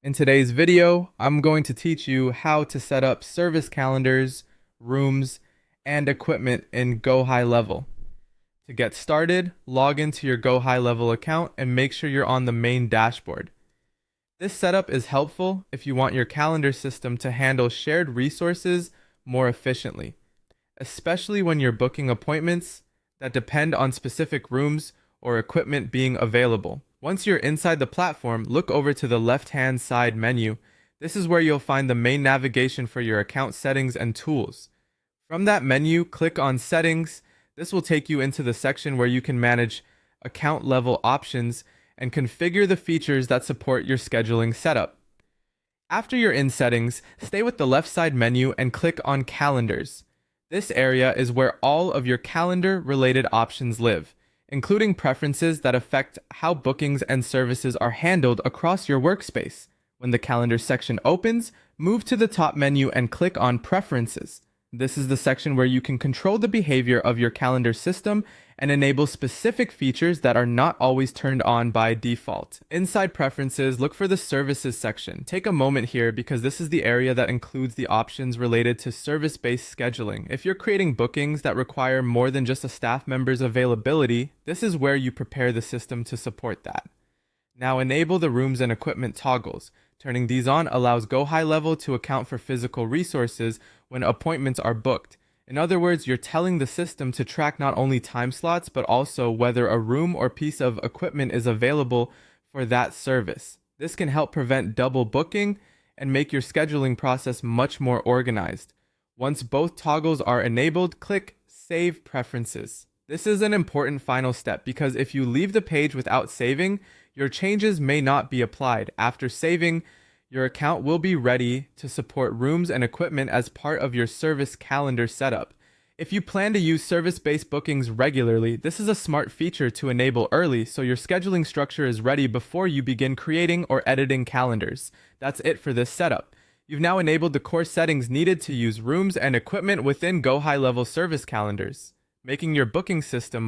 In today's video, I'm going to teach you how to set up service calendars, rooms, and equipment in Gohighlevel. To get started, log into your Gohighlevel account and make sure you're on the main dashboard. This setup is helpful if you want your calendar system to handle shared resources more efficiently, especially when you're booking appointments that depend on specific rooms or equipment being available. Once you're inside the platform, look over to the left-hand side menu. This is where you'll find the main navigation for your account settings and tools. From that menu, click on Settings. This will take you into the section where you can manage account level options and configure the features that support your scheduling setup. After you're in Settings, stay with the left side menu and click on Calendars. This area is where all of your calendar-related options live, including preferences that affect how bookings and services are handled across your workspace. When the calendar section opens, move to the top menu and click on Preferences. This is the section where you can control the behavior of your calendar system and enable specific features that are not always turned on by default. Inside Preferences, look for the Services section. Take a moment here because this is the area that includes the options related to service-based scheduling. If you're creating bookings that require more than just a staff member's availability, this is where you prepare the system to support that. Now enable the Rooms and Equipment toggles. Turning these on allows Gohighlevel to account for physical resources when appointments are booked. In other words, you're telling the system to track not only time slots, but also whether a room or piece of equipment is available for that service. This can help prevent double booking and make your scheduling process much more organized. Once both toggles are enabled, click Save Preferences. This is an important final step because if you leave the page without saving, your changes may not be applied. After saving, your account will be ready to support rooms and equipment as part of your service calendar setup. If you plan to use service-based bookings regularly, this is a smart feature to enable early so your scheduling structure is ready before you begin creating or editing calendars. That's it for this setup. You've now enabled the core settings needed to use rooms and equipment within Gohighlevel service calendars, making your booking system